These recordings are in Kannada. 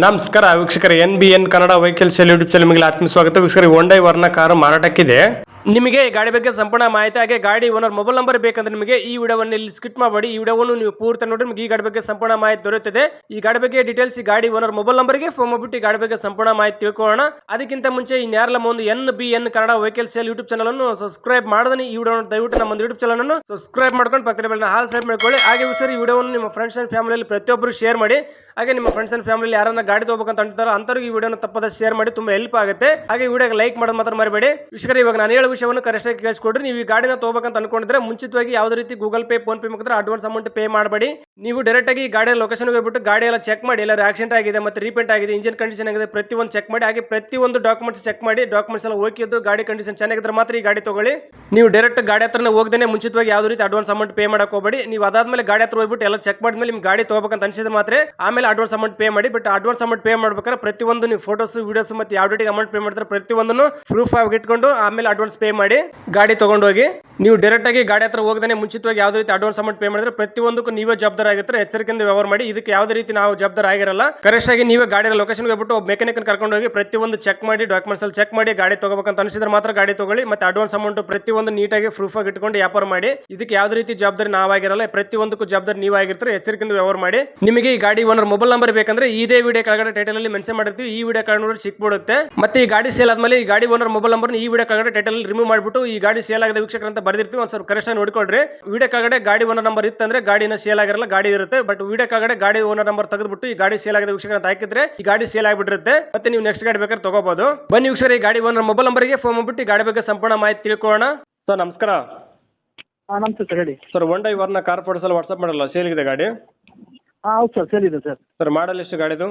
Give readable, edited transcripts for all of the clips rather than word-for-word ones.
ನಮಸ್ಕಾರ ವೀಕ್ಷಕರ NBN Kannada vehicle sale YouTube channel ನಿಮಗೆ ಆತ್ಮೀಯ ಸ್ವಾಗತ. ವೀಕ್ಷಕರ ಹೊಂಡೈ ವರ್ಣ ಕಾರು ಮಾರಾಟಕ್ಕಿದೆ. ನಿಮಗೆ ಗಾಡಿ ಬಗ್ಗೆ ಸಂಪೂರ್ಣ ಮಾಹಿತಿ ಹಾಗೆ ಗಾಡಿ ಓನರ್ ಮೊಬೈಲ್ ನಂಬರ್ ಬೇಕಂದ್ರೆ ನಿಮಗೆ ಈ ವಿಡಿಯೋವನ್ನು ಇಲ್ಲಿ ಸ್ಕಿಪ್ ಮಾಡಬೇಡಿ. ಈ ವಿಡಿಯೋವನ್ನು ನೀವು ಪೂರ್ತಿ ನೋಡಿ ನಿಮಗೆ ಈ ಗಾಡಿ ಬಗ್ಗೆ ಸಂಪೂರ್ಣ ಮಾಹಿತಿ ದೊರೆಯುತ್ತದೆ. ಈ ಗಾಡಿ ಬಗ್ಗೆ ಡೀಟೇಲ್ಸ್ ಈ ಗಾಡಿ ಓನರ್ ಮೊಬೈಲ್ ನಂಬರ್ಗೆ ಫೋನ್ ಮಾಡಿಬಿಟ್ಟು ಈ ಗಾಡಿ ಬಗ್ಗೆ ಸಂಪೂರ್ಣ ಮಾಹಿತಿ ತಿಳ್ಕೊಳ್ಳೋಣ. ಅದಕ್ಕಿಂತ ಮುಂಚೆ ಇನ್ಯಾರಲ್ಲ ಒಂದು NBN Kannada vehicle sale YouTube channel ಅನ್ನು ಸಬ್ಸ್ಕ್ರೈಬ್ ಮಾಡದನಿ ಈ ವಿಡಿಯೋ ದಯವಿಟ್ಟು ನಮ್ಮ ಯೂಟ್ಯೂಬ್ ಚಾನಲ್ ಅನ್ನು ಸಬ್ಸ್ಕ್ರೈಬ್ ಮಾಡ್ಕೊಂಡು ಪಕ್ಕದ ಬೆಲ್ನ ಹಾಲ್ ಸೈಡ್ ಮಾಡ್ಕೊಳ್ಳಿ. ಹಾಗೆ ವೀಕ್ಷಕರು ಈ ವಿಡಿಯೋವನ್ನು ನಿಮ್ಮ ಫ್ರೆಂಡ್ಸ್ ಅಂಡ್ ಫ್ಯಾಮಿಲಿಯಲ್ಲಿ ಪ್ರತಿಯೊಬ್ಬರು ಶೇರ್ ಮಾಡಿ. ಹಾಗೆ ನಿಮ್ಮ ಫ್ರೆಂಡ್ಸ್ ಅಂಡ್ ಫ್ಯಾಮಿಲಿ ಯಾರನ್ನ ಗಾಡಿ ತಗೋಬೇಕಂತ ಅಂತಾರೋ ಅಂತವ್ರಿಗೆ ಈ ವಿಡಿಯೋನ ತಪ್ಪದ ಶೇರ್ ಮಾಡಿ, ತುಂಬಾ ಹೆಲ್ಪ್ ಆಗುತ್ತೆ. ಹಾಗೆ ವಿಡಿಯೋಗೆ ಲೈಕ್ ಮಾಡೋದು ಮಾತ್ರ ಮರಿಬೇಡಿ. ವೀಕ್ಷಕರೇ, ಇವಾಗ ನಾನು ಹೇಳೋ ವಿಷಯವನ್ನು ಕರೆಕ್ಟ್ ಆಗಿ ಕೇಳಿಸ್ಕೊಡ್ರಿ. ನೀವು ಈ ಗಾಡಿನ ತಗೋಬೇಕಂತ ಅನ್ಕೊಂಡಿದ್ರೆ ಮುಂಚಿತವಾಗಿ ಯಾವುದೇ ರೀತಿ ಗೂಗಲ್ ಪೇ, ಫೋನ್ ಪೇ ಮುಖಾಂತರ ಅಡ್ವಾನ್ಸ್ ಅಮೌಂಟ್ ಪೇ ಮಾಡಬೇಡಿ. ನೀವು ಡೈರೆಕ್ಟ್ ಆಗಿ ಗಾಡಿಯ ಲೊಕೇಶನ್ ಹೋಗ್ಬಿಟ್ಟು ಗಾಡಿ ಎಲ್ಲ ಚೆಕ್ ಮಾಡಿ, ಎಲ್ಲ ಆಕ್ಸಿಡೆಂಟ್ ಆಗಿದೆ ಮತ್ತೆ ರೀಪೇಂಟ್ ಆಗಿದೆ, ಇಂಜಿನ್ ಕಂಡೀಷನ್ ಆಗಿದೆ, ಪ್ರತಿಯೊಂದು ಚೆಕ್ ಮಾಡಿ. ಹಾಗೆ ಪ್ರತಿಯೊಂದು ಡಾಕ್ಯುಮೆಂಟ್ಸ್ ಚೆಕ್ ಮಾಡಿ, ಡಾಕ್ಯುಮೆಂಟ್ಸ್ ಎಲ್ಲ ಓಕೆ ಇದ್ದು ಗಾಡಿ ಕಂಡೀಷನ್ ಚೆನ್ನಾಗಿದ್ರೆ ಮಾತ್ರ ಈ ಗಾಡಿ ತಗೊಳ್ಳಿ. ನೀವು ಡೈರೆಕ್ಟ್ ಗಾಡಿ ಹತ್ರನೇ ಹೋಗದೇನೆ ಮುಂಚಿತವಾಗಿ ಯಾವುದೇ ರೀತಿ ಅಡ್ವಾನ್ಸ್ ಅಮೌಂಟ್ ಪೇ ಮಾಡಕ್ಕೆ ಹೋಗಬೇಡಿ. ನೀವು ಅದಾದ್ಮೇಲೆ ಗಾಡಿ ಹತ್ರ ಹೋಗ್ಬಿಟ್ಟು ಎಲ್ಲ ಚೆಕ್ ಮಾಡಿದ್ಮೇಲೆ ನಿಮ್ಗೆ ಗಾಡಿ ತಗೋಬೇಕಂತ ಅನ್ಸಿದ್ರೆ ಮಾತ್ರ ಆಮೇಲೆ ಅಡ್ವಾನ್ಸ್ ಅಮೌಂಟ್ ಪೇ ಮಾಡಿ. ಬಟ್ ಅಡ್ವಾನ್ಸ್ ಅಮೌಂಟ್ ಪೇ ಮಾಡ್ಬೇಕಾದ್ರೆ ಪ್ರತಿಯೊಂದು ನೀವು ಫೋಟೋಸ್, ವಿಡಿಯೋಸ್ ಮತ್ತೆ ಯಾವ ಡೇಟಿಗೆ ಅಮೌಂಟ್ ಪೇ ಮಾಡ್ತಾರೆ ಪ್ರತಿಯೊಂದನ್ನು ಪ್ರೂಫ್ ಆಗಿ ಇಟ್ಕೊಂಡು ಆಮೇಲೆ ಅಡ್ವಾನ್ಸ್ ಪೇ ಮಾಡಿ ಗಾಡಿ ತಗೊಂಡೋಗಿ. ನೀವು ಡೈರೆಕ್ಟ್ ಆಗಿ ಗಾಡಿ ಹತ್ರ ಹೋಗದೇ ಮುಂಚಿತವಾಗಿ ಯಾವುದೇ ರೀತಿ ಅಡ್ವಾನ್ಸ್ ಅಮೌಂಟ್ ಪೇ ಮಾಡಿದ್ರೆ ಪ್ರತಿಯೊಂದಕ್ಕೂ ನೀವೇ ಜವಾಬ್ದಾರ ಆಗಿರ್ತಾರೆ. ಎಚ್ಚರಿಕೆಯಿಂದ ವ್ಯವಹಾರ ಮಾಡಿ. ಇದಕ್ಕೆ ಯಾವುದೇ ರೀತಿ ನಾವು ಜವಾಬ್ದಾರ ಆಗಿರಲ್ಲ. ಕರೆಕ್ಟ್ ಆಗಿ ನೀವೇ ಗಾಡಿಯ ಲೊಕೇಶನ್ ಹೋಗ್ಬಿಟ್ಟು ಮೆಕ್ಯಾನಿಕ್ ಕರ್ಕೊಂಡು ಹೋಗಿ ಪ್ರತಿಯೊಂದು ಚೆಕ್ ಮಾಡಿ, ಡಾಕ್ಯುಮೆಂಟ್ಸ್ ಅಲ್ಲಿ ಚೆಕ್ ಮಾಡಿ ಗಾಡಿ ತಗೋಬೇಕಂತ ಅನಿಸಿದ್ರೆ ಮಾತ್ರ ಗಾಡಿ ತಗೊಳ್ಳಿ. ಮತ್ತೆ ಅಡ್ವಾನ್ಸ್ ಅಮೌಂಟ್ ಪ್ರತಿಯೊಂದು ನೀಟಾಗಿ ಪ್ರೂಫ್ ಆಗಿ ಇಟ್ಕೊಂಡು ವ್ಯಾಪಾರ ಮಾಡಿ. ಇದಕ್ಕೆ ಯಾವುದೇ ರೀತಿ ಜವಾಬ್ದಾರಿ ನಾವಾಗಿರಲ್ಲ. ಪ್ರತಿಯೊಂದಕ್ಕೂ ಜವಾಬ್ದಾರಿ ನೀವಾಗಿರ್ತಾರೆ. ಎಚ್ಚರಿಕೆಯಿಂದ ವ್ಯವಹಾರ ಮಾಡಿ. ನಿಮಗೆ ಈ ಗಾಡಿ ಓನರ್ ಮೊಬೈಲ್ ನಂಬರ್ ಬೇಕಂದ್ರೆ ಇದೇ ವಿಡಿಯೋ ಕೆಳಗಡೆ ಟೈಟಲ್ ಅಲ್ಲಿ ಮೆನ್ಷನ್ ಮಾಡಿರ್ತೀವಿ. ಈ ವಿಡಿಯೋ ಕೆಳಗಡೆ ನೋಡಿ ಸಿಕ್ಬಿಡುತ್ತೆ. ಮತ್ತೆ ಈ ಗಾಡಿ ಸೇಲ್ ಆದ್ಮೇಲೆ ಈ ಗಾಡಿ ಓನರ್ ಮೊಬೈಲ್ ನಂಬರ್ ಈ ವಿಡಿಯೋ ಕೆಳಗಡೆ ಟೈಟಲ್ ರಿಮೂವ್ ಮಾಡಿಬಿಟ್ಟು ಈ ಗಾಡಿ ಸೇಲ್ ಆಗಿದೆ ವೀಕ್ಷಕರ ಅಂತ ಬರ್ದಿರ್ತೀವಿ. ಒಂದು ಸ್ವಲ್ಪ ಕರೆಕ್ಟ್ ಆಗಿ ನೋಡ್ಕೊಳ್ರಿ. ವಿಡಿಯೋ ಕೆಳಗಡೆ ಗಾಡಿ ಓನರ್ ನಂಬರ್ ಇತ್ತಂದ್ರೆ ಗಾಡಿನ ಸೇಲ್ ಆಗಿರಲ್ಲ, ಗಾಡಿ ಇರುತ್ತೆ. ಬಟ್ ವಿಡಿಯೋ ಕೆಳಗಡೆ ಗಾಡಿ ಓನರ್ ನಂಬರ್ ತೆಗೆದ್ಬಿಟ್ಟು ಈ ಗಾಡಿ ಸೇಲ್ ಆಗಿದೆ ವೀಕ್ಷಕರ ಅಂತ ಹಾಕಿದ್ರೆ ಈ ಗಾಡಿ ಸೇಲ್ ಆಗಿಬಿಟ್ಟಿರುತ್ತೆ. ಮತ್ತೆ ನೀವು ನೆಕ್ಸ್ಟ್ ಗಾಡಿ ಬೇಕಾದ್ರೆ ತಗೋಬಹುದು. ಬನ್ನಿ ವೀಕ್ಷಕರ, ಈ ಗಾಡಿ ಓನರ್ ಮೊಬೈಲ್ ನಂಬರ್ಗೆ ಫೋನ್ ಮಾಡ್ಬಿಟ್ಟು ಈ ಗಾಡಿ ಬಗ್ಗೆ ಸಂಪೂರ್ಣ ಮಾಹಿತಿ ತಿಳ್ಕೊಳ್ಳೋಣ. ಸರ್ ನಮಸ್ಕಾರ. ನಮಸ್ತೆ ಸರ್, ಹೇಳಿ ಸರ್ ಹೊಂಡೈ ವರ್ಣ ಕಾರ್ ಫೋಟೋಸ್ ವಾಟ್ಸ್ಆಪ್ ಮಾಡಲ್ಲ, ಸೇಲ್ ಇದೆ ಗಾಡಿ? ಹೌದು ಸರ್, ಸೇಲ್ ಇದೆ ಸರ್. ಸರ್ ಮಾಡಲ್ ಎಷ್ಟು ಗಾಡಿದು?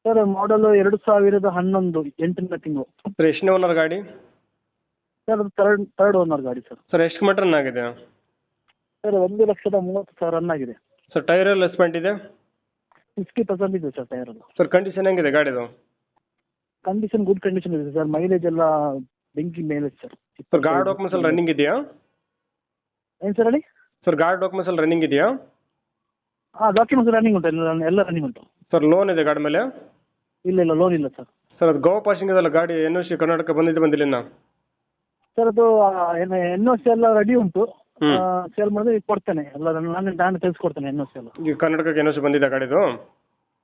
ಸರ್ ಮಾಡಲು 2011 8ನೇ ತಿಂಗಳು. ಸರ್ ಎಷ್ಟನೇ ಓನರ್ ಗಾಡಿ? ಸರ್ ಅದು ಥರ್ಡ್ ಓನರ್ ಗಾಡಿ ಸರ್. ಸರ್ ಎಷ್ಟು ಕಿಲೋಮೀಟರ್ ರನ್ ಆಗಿದೆ? ಸರ್ 1,30,30,000 ರನ್ ಆಗಿದೆ. ಸರ್ ಟೈರ್ ಎಲ್ಲ ಎಸ್ಪೆಂಟ್ ಇದೆ? 60% ಇದೆ ಸರ್ ಟೈರ್ ಅದು. ಸರ್ ಕಂಡೀಷನ್ ಹೆಂಗಿದೆ ಗಾಡಿದು? ಕಂಡೀಷನ್ ಗುಡ್ ಕಂಡೀಷನ್ ಇದೆ ಸರ್. ಮೈಲೇಜ್ ಎಲ್ಲ ಬೆಂಕಿ ಮೈಲೇಜ್ ಸರ್. ಸರ್ ಗಾಡಿ ಡಾಕ್ಯುಮೆಂಟ್ಸ್ ಎಲ್ಲ ರನ್ನಿಂಗ್ ಇದೆಯಾ? ಏನು ಸರ್ ಹೇಳಿ? ಸರ್ ಗಾಡಿ ಡಾಕ್ಯುಮೆಂಟ್ಸ್ ಎಲ್ಲ ರನ್ನಿಂಗ್ ಇದೆಯಾ? ಡಾಕ್ಯುಮೆಂಟ್ಸ್ ರನ್ನಿಂಗ್ ಉಂಟು, ಎಲ್ಲ ರನ್ನಿಂಗ್ ಉಂಟು. ಸರ್ ಲೋನ್ ಇದೆ ಗಾಡಿ ಮೇಲೆ? ಇಲ್ಲ ಲೋನ್ ಇಲ್ಲ ಸರ್. ಸರ್ ಅದು ಗೋವಾ ಪಾಸಿಂಗ್ ಇದೆಲ್ಲ ಗಾಡಿ NOC ಕರ್ನಾಟಕ ಬಂದಿಲ್ಲ ಇನ್ನ? ಸರ್ ಅದು NOC ಎಲ್ಲ ರೆಡಿ ಉಂಟು. ಸೇಲ್ ಮಾಡಿದ್ರೆ ಕೊಡ್ತೇನೆ ಎಲ್ಲ, ನಾನು ತಿಳಿಸ್ಕೊಡ್ತೇನೆ NOC ಎಲ್ಲ. ಈಗ ಕರ್ನಾಟಕಕ್ಕೆ NOC ಬಂದಿದೆ ಗಾಡಿದು?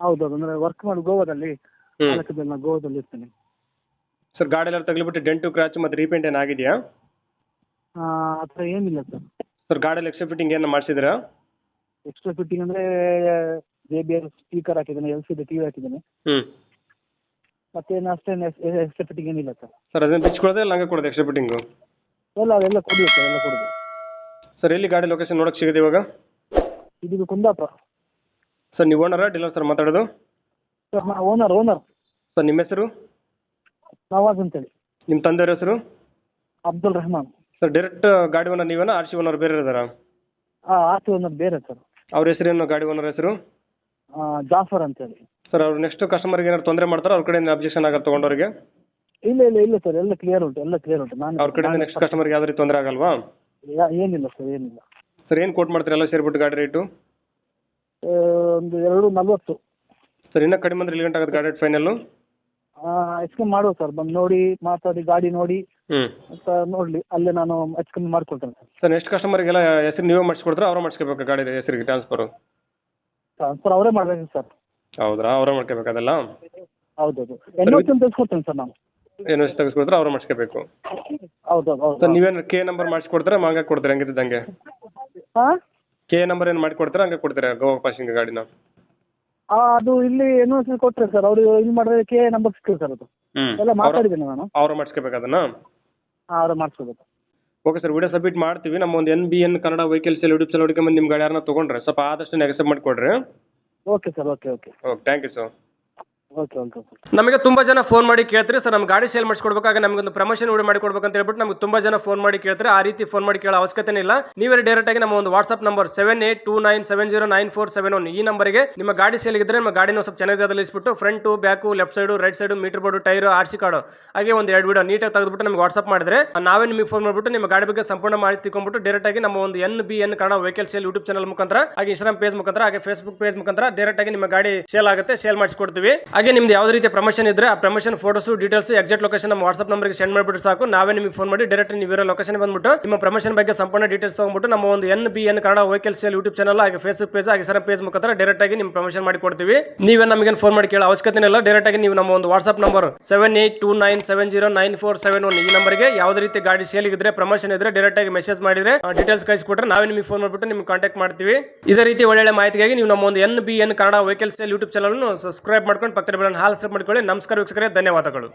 ಹೌದು, ಅಂದರೆ ವರ್ಕ್ ಮಾಡಿ ಗೋವಾದಲ್ಲಿ ಗೋವಾದಲ್ಲಿ ಇರ್ತೇನೆ. ಸರ್ ಗಾಡಿ ಎಲ್ಲ ತಗಲಿಬಿಟ್ಟು ಡೆಂಟು ಕ್ರಾಚ್ ಮತ್ತು ರೀಪೇಂಟ್ ಏನು ಆಗಿದೆಯಾ? ಆ ಥರ ಏನಿಲ್ಲ ಸರ್. ಸರ್ ಗಾಡಿಯಲ್ಲಿ ಎಕ್ಸ್ಟ್ರಾ ಫಿಟ್ಟಿಂಗ್ ಏನು ಮಾಡಿಸಿದ್ರಾ? ಎಕ್ಸ್ಟ್ರಾ ಫಿಟ್ಟಿಂಗ್ ಅಂದರೆ JBL ಸ್ಪೀಕರ್ ಹಾಕಿದ್ದೇನೆ, LCD TV ಹಾಕಿದ್ದೇನೆ. ಮತ್ತೇನು ಅಷ್ಟೇನು ಎಕ್ಸ್ಟ್ರಾ ಫಿಟ್ಟಿಂಗ್ ಏನಿಲ್ಲ ಸರ್. ಸರ್ ಅದನ್ನು ಬಿಚ್ಕೊಡೋದೇ ಇಲ್ಲ ಹಂಗೆ ಕೊಡೋದು ಎಕ್ಸ್ಟ್ರಾ ಫಿಟ್ಟಿಂಗು? ಅದೆಲ್ಲ ಕೊಡಬೇಕು ಸರ್, ಎಲ್ಲ ಕೊಡಬೇಕು. ಸರ್ ಎಲ್ಲಿ ಗಾಡಿ ಲೊಕೇಶನ್ ನೋಡೋಕೆ ಸಿಗುತ್ತೆ ಇವಾಗ? ಇದು ಕುಂದಾಪುರ. ಸರ್ ನೀವು ಓನರಾ ಡೀಲರ್ ಸರ್ ಮಾತಾಡೋದು? Sir owner. ಸರ್ ನಿಮ್ಮ ಹೆಸರು? ನವಾಜ್ ಅಂತೇಳಿ. ನಿಮ್ಮ ತಂದೆಯವ್ರ ಹೆಸರು? ಅಬ್ದುಲ್ ರೆಹಮಾನ್. ಸರ್ ಡೈರೆಕ್ಟ್ ಗಾಡಿ ಓನರ್ ನೀವೇನಾ RC ಓನರ್ ಬೇರೆ ಇದ್ದಾರಾ? ಆರ್ಸಿ ಓನರ್ ಬೇರೆ ಸರ್. ಅವ್ರ ಹೆಸರೇನು ಗಾಡಿ ಓನರ್ ಹೆಸರು? ಜಾಫರ್ ಅಂತೇಳಿ. ಸರ್ ಅವ್ರು ನೆಕ್ಸ್ಟ್ ಕಸ್ಟಮರ್ಗೆ ಏನಾದ್ರು ತೊಂದರೆ ಮಾಡ್ತಾರೋ ಅವ್ರ ಕಡೆಯಿಂದ ಅಬ್ಜೆಕ್ಷನ್ ಆಗುತ್ತೆ ತೊಗೊಂಡವ್ರಿಗೆ? ಇಲ್ಲ ಸರ್, ಎಲ್ಲ ಕ್ಲಿಯರ್ ಉಂಟು. ನಾನು ಅವ್ರ ಕಡೆಯಿಂದ ನೆಕ್ಸ್ಟ್ ಕಸ್ಟಮರ್ಗೆ ಯಾವುದೇ ರೀತಿ ತೊಂದರೆ ಆಗಲ್ವಾ? ಏನಿಲ್ಲ ಸರ್, ಏನಿಲ್ಲ. ಸರ್ ಏನು ಕೋಟ್ ಮಾಡ್ತೀರಾ ಎಲ್ಲ ಸೇರಿಬಿಟ್ಟು ಗಾಡಿ ರೇಟು? ಒಂದು 240. ಸರ್ ಇನ್ನೂ ಕಡಿಮೆ ಅಂದ್ರೆ 1 ಗಂಟೆ ಆಗುತ್ತೆ ಗಾಡಿ ರೇಟ್ ಫೈನಲ್ಲು? ಹೆಚ್ಚು ಮಾಡುವ ಸರ್, ಬಂದು ನೋಡಿ ಮಾತಾಡಿ ಗಾಡಿ ನೋಡಿ ಹ್ಞೂ ಅಂತ ನೋಡಲಿ, ಅಲ್ಲೇ ನಾನು ಹೆಚ್ಚು ಕಮ್ಮಿ ಮಾಡ್ಕೊಳ್ತೇನೆ ಸರ್. ಸರ್ ನೆಕ್ಸ್ಟ್ ಕಸ್ಟಮರ್ಗೆಲ್ಲ ಹೆಸರು ನೀವೇ ಮಾಡಿಸ್ಕೊಡ್ತಾರೆ ಅವರೇ ಮಾಡಿಸ್ಕೋಬೇಕು ಗಾಡಿ ಹೆಸರಿಗೆ ಟ್ರಾನ್ಸ್ಫರು? ಟ್ರಾನ್ಸ್ಫರ್ ಅವರೇ ಮಾಡಬೇಕು ಸರ್. ಹೌದ್ರಾ? ಅವರೇ ಮಾಡ್ಕೋಬೇಕು ಅದೆಲ್ಲ? ಹೌದೌದು, NOC ತೆಗೆಸ್ಕೊಡ್ತೇನೆ ಸರ್ ನಾನು. NOC ತೆಗೆಸ್ಕೊಡ್ತಾರೆ ಅವರೇ ಮಾಡಿಸ್ಕೋಬೇಕು? ಹೌದೌದು. ಸರ್ ನೀವೇನು K ನಂಬರ್ ಮಾಡಿಸ್ಕೊಡ್ತಾರೆ ಹಂಗೆ ಕೊಡ್ತೀರಾ ಹಂಗಿದ್ದಂಗೆ? ಹಾಂ, K ನಂಬರ್ ಏನು ಮಾಡಿಕೊಡ್ತಾರೆ ಹಂಗೆ ಕೊಡ್ತೀರಾ ಗೋವಾ ಪಾಸಿಂಗ್ ಗಾಡಿನ? ಅದು ಇಲ್ಲಿ NOC ಕೊಟ್ಟರೆ ಸರ್, ಅವರು ಇಲ್ಲಿ ಮಾಡಿದ್ರೆ K ನಂಬರ್ ಸಿಕ್ಕಿದೆ ಸರ್. ಅದು ಎಲ್ಲ ಮಾತಾಡಿದ್ದೇನೆ ನಾನು. ಅವ್ರು ಮಾಡಿಸ್ಕೋಬೇಕು ಅದನ್ನು? ಅವ್ರು ಮಾಡಿಸ್ಕೋಬೇಕು. ಓಕೆ ಸರ್, ವಿಡಿಯೋ ಸಬ್ಮಿಟ್ ಮಾಡ್ತೀವಿ. ನಮ್ಮ ಒಂದು NBN Kannada vehicle sale YouTube channel ಹುಡುಕಿ ನಿಮ್ಮ ಗಾಡಿ ಯಾರನ್ನ ತೊಗೊಂಡ್ರೆ ಸ್ವಲ್ಪ ಆದಷ್ಟು ನೆಗೆಸಬ್ ಮಾಡಿಕೊಡ್ರಿ. Okay sir, okay. Thank you sir. Okay okay okay. ನಮಗೆ ತುಂಬಾ ಜನ ಫೋನ್ ಮಾಡಿ ಕೇಳ್ತಾರೆ ಸರ್ ನಮ್ಮ ಗಾಡಿ ಸೇಲ್ ಮಾಡಿಸ್ಕೊಡ್ಬೇಕಾಗ ನಮಗೊಂದು ಪ್ರಮೋಷನ್ ವಿಡಿಯೋ ಮಾಡಿಕೊಡ್ಬೇಕು ಅಂತ ಹೇಳ್ಬಿಟ್ಟು ನಮಗೆ ತುಂಬಾ ಜನ ಫೋನ್ ಮಾಡಿ ಕೇಳ್ತಾರೆ. ಆ ರೀತಿ ಫೋನ್ ಮಾಡಿ ಕೇಳೋ ಅವಶ್ಯಕತೆ ಇಲ್ಲ. ನೀವೇ ಡೈರೆಕ್ಟ್ ಆಗಿ ನಮ್ಮ ಒಂದು ವಾಟ್ಸ್ಆಪ್ ನಂಬರ್ 7829709471 ಈ ನಂಬರ್ಗೆ ನಿಮ್ಮ ಗಾಡಿ ಸೇಲ್ ಇದ್ರೆ ನಿಮ್ಮ ಗಾಡಿನ ಸ್ವಲ್ಪ ಚೆನ್ನಾಗಿ ಜಾಗದಲ್ಲಿ ಇಸ್ಬಿಟ್ಟು front back left side right side meter board tyre RC card ಹಾಗೆ ಒಂದು 2 ವಿಡಿಯೋ ನೀಟಾಗಿ ತೆಗೆದುಬಿಟ್ಟು ನಮಗೆ ವಾಟ್ಸ್ಆಪ್ ಮಾಡಿದ್ರೆ ನಾವೇ ನಿಮಗೆ ಫೋನ್ ಮಾಡಿಬಿಟ್ಟು ನಿಮ್ಮ ಗಾಡಿ ಬಗ್ಗೆ ಸಂಪೂರ್ಣ ಮಾಹಿತಿ ತಿಳ್ಕೊಂಡ್ಬಿಟ್ಟು ಡೈರೆಕ್ಟ್ ಆಗಿ ನಮ್ಮ ಒಂದು NBN Kannada vehicle sale YouTube channel ಮುಖಾಂತರ ಹಾಗೆ ಇನ್ಸ್ಟಾಗ್ರಾಮ್ ಪೇಜ್ ಮುಖಾಂತರ ಹಾಗೆ ಫೇಸ್ಬುಕ್ ಪೇಜ್ ಮುಖಾಂತರ ಡೈರೆಕ್ಟ್ ಆಗಿ ನಿಮ್ಮ ಗಾಡಿ ಸೇಲ್ ಆಗುತ್ತೆ, ಸೇಲ್ ಮಾಡಿಸ್ಕೊಡ್ತೀವಿ. ಹಾಗೆ ನಿಮ್ದು ಯಾವುದೇ ರೀತಿಯ ಪ್ರಮೋಷನ್ ಇದ್ರೆ ಆ promotion photos details exact location ನಮ್ಮ ವಾಟ್ಸ್ಆಪ್ ನಂಬರ್ಗೆ ಸೆಂಡ್ ಮಾಡಿಬಿಟ್ಟು ಸಾಕು. ನಾವೇ ನಿಮಗೆ ಫೋನ್ ಮಾಡಿ ಡೈರೆಕ್ಟ್ ನೀವು ಇರೋ ಲೊಕೇಶನ್ ಬಂದ್ಬಿಟ್ಟು ನಿಮ್ಮ ಪ್ರಮೋಷನ್ ಬಗ್ಗೆ ಸಂಪೂರ್ಣ ಡೀಟೇಲ್ಸ್ ತಗೊಂಡ್ಬಿಟ್ಟು ನಮ್ಮ ಒಂದು NBN Kannada vehicle sale YouTube channel ಹಾಗೆ ಫೇಸ್ಬುಕ್ ಪೇಜ್ ಹಾಗೆ ಇನ್ಸ್ಟಾಗ್ರಾಮ್ ಪೇಜ್ ಮುಖಾಂತರ ಡೈರೆಕ್ಟ್ ಆಗಿ ನಿಮ್ಮ ಪ್ರಮೋಷನ್ ಮಾಡಿ ಕೊಡ್ತೀವಿ. ನೀವೇ ನಮಗೆ ಫೋನ್ ಮಾಡಿ ಕೇಳೋ ಅವಶ್ಯಕತೆ ಇಲ್ಲ. ಡೈರೆಕ್ಟ್ ಆಗಿ ನೀವು ನಮ್ಮ ಒಂದು ವಾಟ್ಸ್ಆಪ್ ನಂಬರ್ 7829709471 ಈ ನಂಬರ್ಗೆ ಯಾವುದೇ ರೀತಿ ಗಾಡಿ ಸೇಲ್ ಇದ್ರೆ ಪ್ರಮೋಷನ್ ಇದ್ರೆ ಡೈರೆಕ್ಟ್ ಆಗಿ ಮೆಸೇಜ್ ಮಾಡಿದ್ರೆ ಡೀಟೇಲ್ಸ್ ಕಳಿಸಿಕೊಟ್ರೆ ನಾವೇ ನಿಮಗೆ ಫೋನ್ ಮಾಡಿಬಿಟ್ಟು ನಿಮ್ಗೆ ಕಾಂಟ್ಯಾಕ್ಟ್ ಮಾಡ್ತೀವಿ. ಇದೇ ರೀತಿ ಒಳ್ಳೆ ಮಾಹಿತಿಗಾಗಿ ನೀವು ನಮ್ಮ ಒಂದು NBN Kannada vehicle sale YouTube channel subscribe ಮಾಡ್ಕೊಂಡು ಪಕ್ಕದ ಬೆಲ್ ಹಾಲ್ ಸಬ್ ಮಾಡ್ಕೊಳ್ಳಿ. ನಮಸ್ಕಾರ ವೀಕ್ಷಕರೇ, ಧನ್ಯವಾದಗಳು.